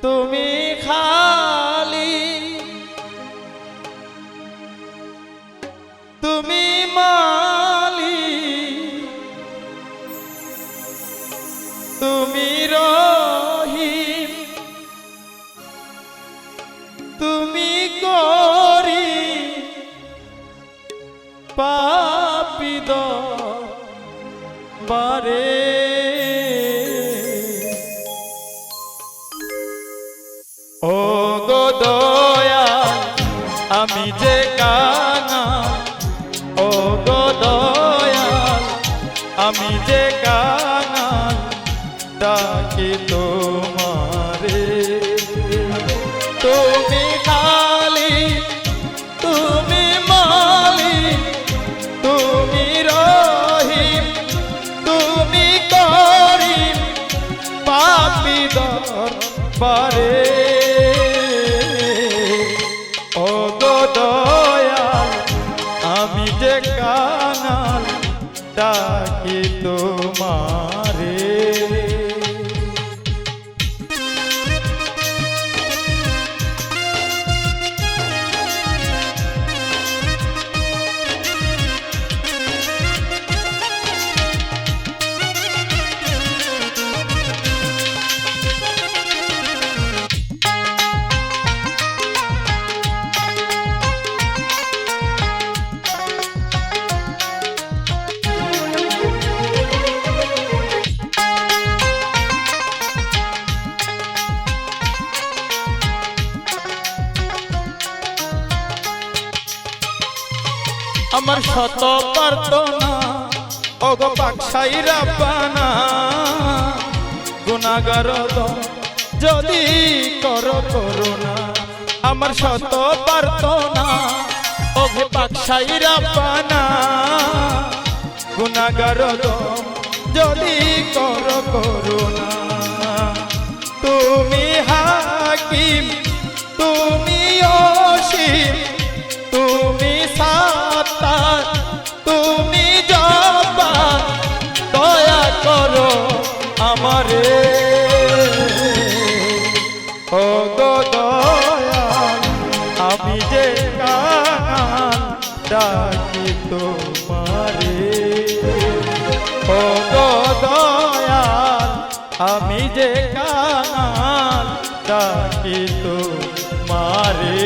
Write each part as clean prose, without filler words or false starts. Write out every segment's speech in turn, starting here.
তুমি খালি তুমি মালি তুমি রহিম তুমি করি পাপিদ বারে ও গো দয়াল আমি যে কানা ও গো দয়াল আমি যে কানা ডাকি তোমারে তুমি খালি তুমি মালিক তুমি রহিম তুমি করিম পাপী দরবারে ও গো দয়াল আমি যে কানাল ডাকি তোমারে আমার শত প্রার্থনা ওগো পাকশাই রাব্বানা গুনাহগার যদি করো করুণা আমার শত প্রার্থনা ওগো পাকশাই রাব্বানা গুনাহগার যদি করো করুণা তুমি হাকিম তুমি অসীম তুমি সাত্তার তুমি জব্বার দয়া করো আমারে ও গো দয়াল আমি যে কান ডাকি তোমারে ও গো দয়াল আমি যে কান ডাকি তোমারে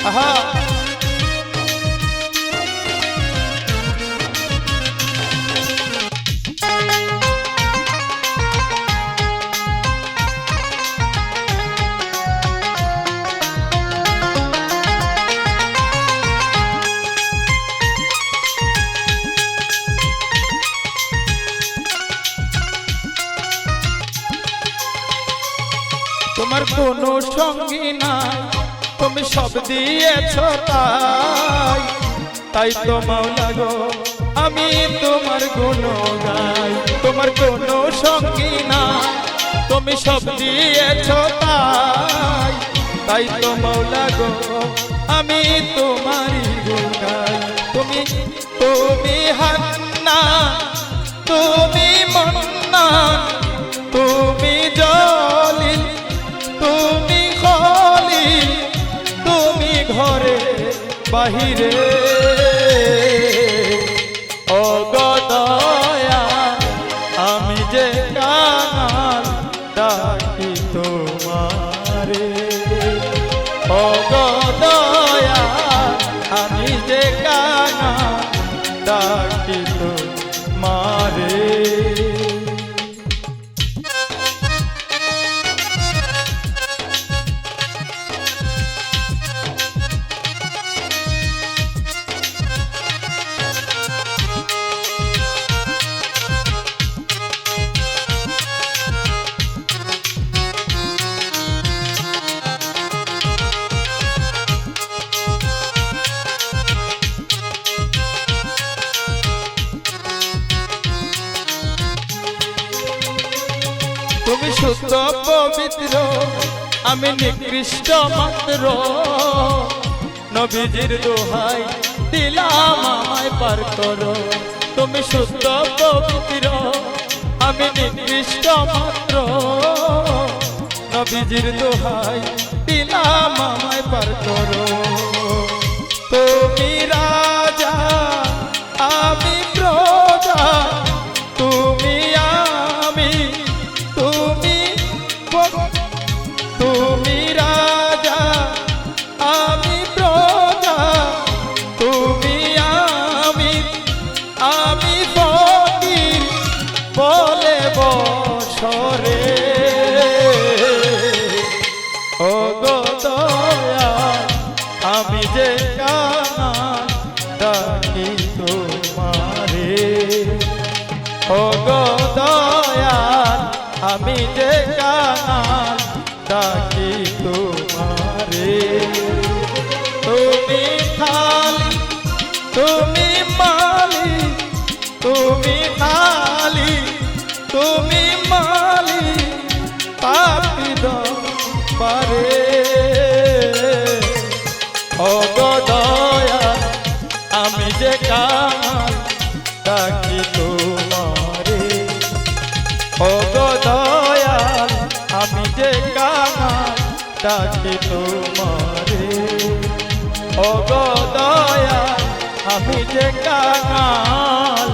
আহা তোমার কোনো সঙ্গী নাই তুমি সব দিয়েছ তাই তাই তো মাওলা গো আমি তোমার গুণ গাই তোমার কোনো সঙ্গী নাই তুমি সব দিয়েছ তাই তাই তো মাওলা গো আমি তোমারই গুণ গাই তুমি তুমি হান্নান তুমি মন্নান তুমি জলিল তুমি খলিল তুমি ঘরে বাহিরে ও গো দয়াল আমি যে কানাল ডাকি তোমারে ও গো দয়াল আমি যে কানাল ডাকি তোমারে তুমি শুদ্ধ পবিত্র আমি নিকৃষ্ট মাত্র নবীজির দোহাই দিলাম আমায় পার করো তুমি শুদ্ধ পবিত্র আমি নিকৃষ্ট মাত্র নবীজির দোহাই দিলাম আমায় পার করো তুমি রাজা আমি প্রজা তুমি আমি তুমি তুমি রাজা আমি প্রজা তুমি আমি ফকির বলে বসরে ও গো দয়া আমি যে কান ডাকি তোমারে ও গো দয়া আমি যে কান ডাকি তোমারে তুমি খালি তুমি মালি তুমি খালি তুমি মালি পাপি পারে ও গো দয়া আমি যে কান ডাকি তোমারে ও গো দয়া আমি যে কান ডাকি তোমারে ও গো দয়া আমি যে কাঙাল